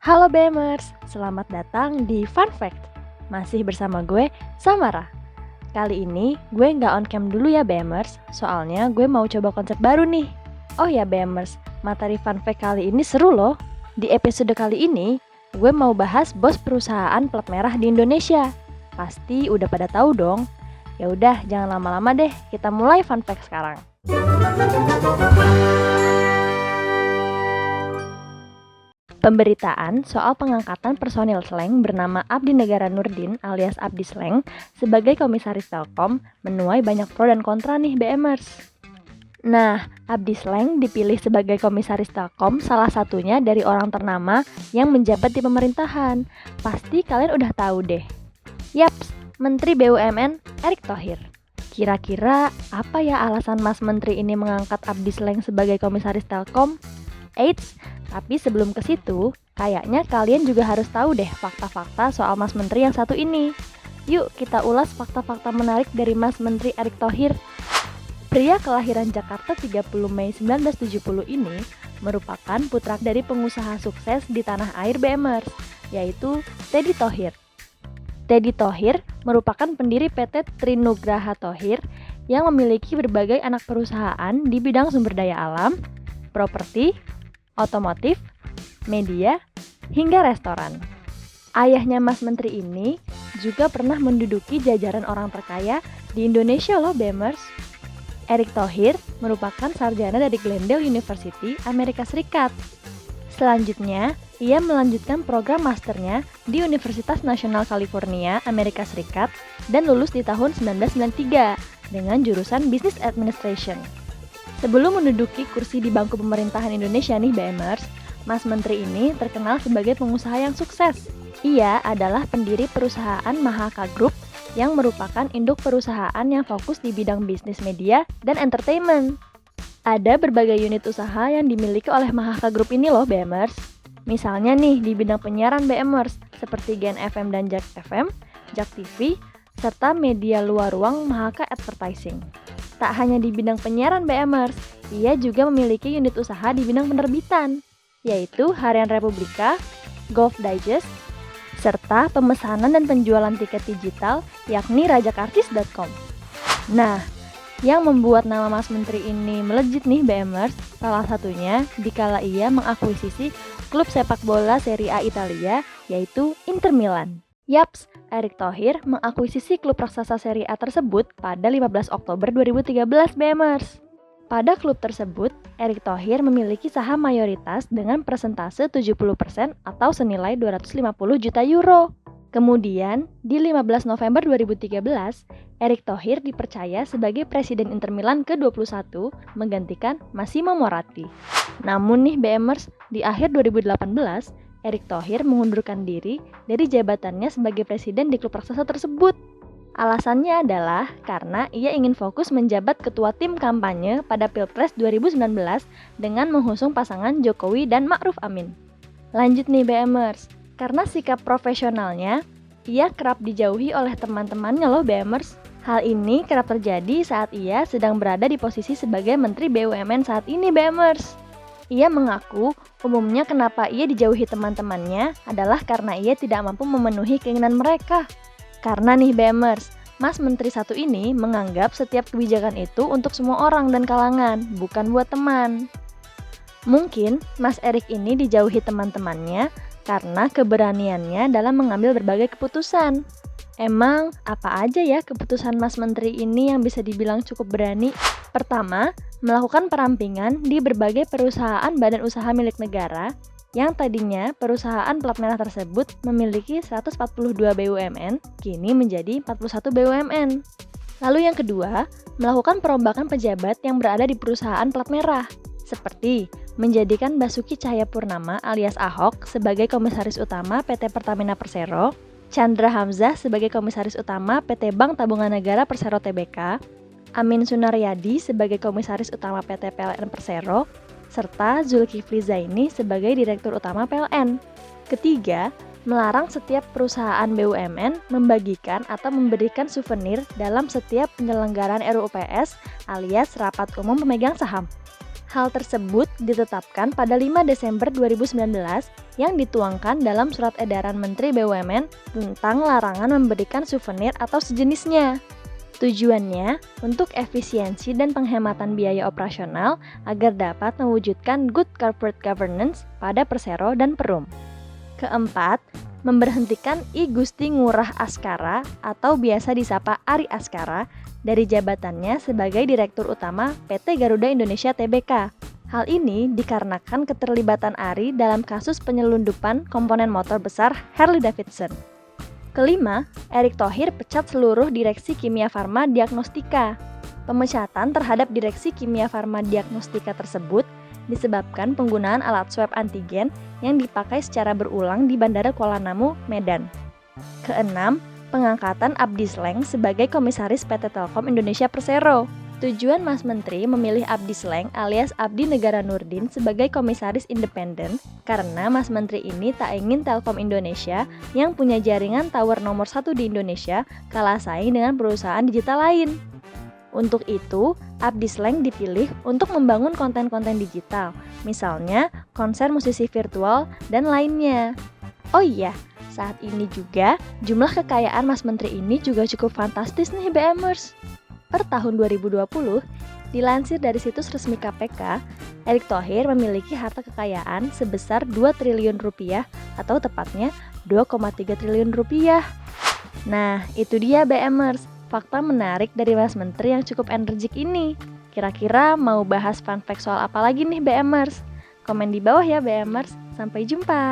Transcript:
Halo BMers, selamat datang di Fun Fact. Masih bersama gue, Samara. Kali ini gue nggak on cam dulu ya BMers, soalnya gue mau coba konsep baru nih. Oh ya BMers, materi Fun Fact kali ini seru loh. Di episode kali ini, gue mau bahas bos perusahaan plat merah di Indonesia. Pasti udah pada tahu dong. Ya udah, jangan lama-lama deh, kita mulai Fun Fact sekarang. Pemberitaan soal pengangkatan personil Slank bernama Abdi Negara Nurdin alias Abdi Slank sebagai komisaris Telkom menuai banyak pro dan kontra nih BMers. Nah, Abdi Slank dipilih sebagai komisaris Telkom salah satunya dari orang ternama yang menjabat di pemerintahan. Pasti kalian udah tahu deh. Yaps, Menteri BUMN Erick Thohir. Kira-kira apa ya alasan Mas Menteri ini mengangkat Abdi Slank sebagai komisaris Telkom? Eits, tapi sebelum ke situ, kayaknya kalian juga harus tahu deh fakta-fakta soal Mas Menteri yang satu ini. Yuk kita ulas fakta-fakta menarik dari Mas Menteri Erick Thohir. Pria kelahiran Jakarta 30 Mei 1970 ini merupakan putra dari pengusaha sukses di tanah air BMers, yaitu Teddy Thohir. Teddy Thohir merupakan pendiri PT Trinugraha Thohir yang memiliki berbagai anak perusahaan di bidang sumber daya alam, properti, otomotif, media, hingga restoran. Ayahnya Mas Menteri ini juga pernah menduduki jajaran orang terkaya di Indonesia loh BMers. Erick Thohir merupakan sarjana dari Glendale University, Amerika Serikat. Selanjutnya, ia melanjutkan program masternya di Universitas Nasional California, Amerika Serikat dan lulus di tahun 1993 dengan jurusan Business Administration. Sebelum menduduki kursi di bangku pemerintahan Indonesia nih BMers, Mas Menteri ini terkenal sebagai pengusaha yang sukses. Ia adalah pendiri perusahaan Mahaka Group yang merupakan induk perusahaan yang fokus di bidang bisnis media dan entertainment. Ada berbagai unit usaha yang dimiliki oleh Mahaka Group ini loh BMers. Misalnya nih di bidang penyiaran BMers seperti Gen FM dan Jak FM, Jak TV, serta media luar ruang Mahaka Advertising. Tak hanya di bidang penyiaran BMers, ia juga memiliki unit usaha di bidang penerbitan, yaitu Harian Republika, Golf Digest, serta pemesanan dan penjualan tiket digital yakni rajakartis.com. Nah, yang membuat nama Mas Menteri ini melejit nih BMers, salah satunya dikala ia mengakuisisi klub sepak bola Serie A Italia, yaitu Inter Milan. Yaps, Erick Thohir mengakuisisi klub raksasa Serie A tersebut pada 15 Oktober 2013 BMers. Pada klub tersebut, Erick Thohir memiliki saham mayoritas dengan persentase 70% atau senilai 250 juta euro. Kemudian, di 15 November 2013, Erick Thohir dipercaya sebagai Presiden Inter Milan ke-21 menggantikan Massimo Moratti. Namun nih BMers, di akhir 2018, Erick Thohir mengundurkan diri dari jabatannya sebagai presiden di klub raksasa tersebut. Alasannya adalah karena ia ingin fokus menjabat ketua tim kampanye pada Pilpres 2019 dengan mengusung pasangan Jokowi dan Ma'ruf Amin. Lanjut nih BMers, karena sikap profesionalnya, ia kerap dijauhi oleh teman-temannya loh BMers. Hal ini kerap terjadi saat ia sedang berada di posisi sebagai Menteri BUMN saat ini BMers. Ia mengaku umumnya kenapa ia dijauhi teman-temannya adalah karena ia tidak mampu memenuhi keinginan mereka. Karena nih BMers, Mas Menteri satu ini menganggap setiap kebijakan itu untuk semua orang dan kalangan, bukan buat teman. Mungkin Mas Erick ini dijauhi teman-temannya karena keberaniannya dalam mengambil berbagai keputusan. Emang apa aja ya keputusan Mas Menteri ini yang bisa dibilang cukup berani? Pertama, melakukan perampingan di berbagai perusahaan badan usaha milik negara yang tadinya perusahaan plat merah tersebut memiliki 142 BUMN, kini menjadi 41 BUMN. Lalu yang kedua, melakukan perombakan pejabat yang berada di perusahaan plat merah, seperti menjadikan Basuki Cahayapurnama alias Ahok sebagai komisaris utama PT Pertamina Persero, Chandra Hamzah sebagai komisaris utama PT Bank Tabungan Negara Persero Tbk, Amin Sunaryadi sebagai komisaris utama PT PLN Persero, serta Zulkifli Zaini sebagai direktur utama PLN. Ketiga, melarang setiap perusahaan BUMN membagikan atau memberikan souvenir dalam setiap penyelenggaraan RUU PS alias Rapat Umum Pemegang Saham. Hal tersebut ditetapkan pada 5 Desember 2019 yang dituangkan dalam Surat Edaran Menteri BUMN tentang larangan memberikan souvenir atau sejenisnya. Tujuannya untuk efisiensi dan penghematan biaya operasional agar dapat mewujudkan good corporate governance pada Persero dan Perum. Keempat, memberhentikan I Gusti Ngurah Askara atau biasa disapa Ari Askara dari jabatannya sebagai Direktur Utama PT Garuda Indonesia Tbk. Hal ini dikarenakan keterlibatan Ari dalam kasus penyelundupan komponen motor besar Harley Davidson. Kelima, Erick Thohir pecat seluruh Direksi Kimia Farma Diagnostika. Pemecatan terhadap Direksi Kimia Farma Diagnostika tersebut disebabkan penggunaan alat swab antigen yang dipakai secara berulang di Bandara Kuala Namu, Medan. Keenam, pengangkatan Abdi Sleng sebagai Komisaris PT Telkom Indonesia Persero. Tujuan Mas Menteri memilih Abdi Sleng alias Abdi Negara Nurdin sebagai komisaris independen karena Mas Menteri ini tak ingin Telkom Indonesia yang punya jaringan tower nomor 1 di Indonesia kalah saing dengan perusahaan digital lain. Untuk itu, Abdi Sleng dipilih untuk membangun konten-konten digital, misalnya konser musisi virtual dan lainnya. Oh iya, saat ini juga jumlah kekayaan Mas Menteri ini juga cukup fantastis nih BMers. Per tahun 2020, dilansir dari situs resmi KPK, Erick Thohir memiliki harta kekayaan sebesar 2 triliun rupiah atau tepatnya 2,3 triliun rupiah. Nah, itu dia BMers, fakta menarik dari Mas Menteri yang cukup energik ini. Kira-kira mau bahas fun fact soal apa lagi nih BMers? Komen di bawah ya BMers, sampai jumpa!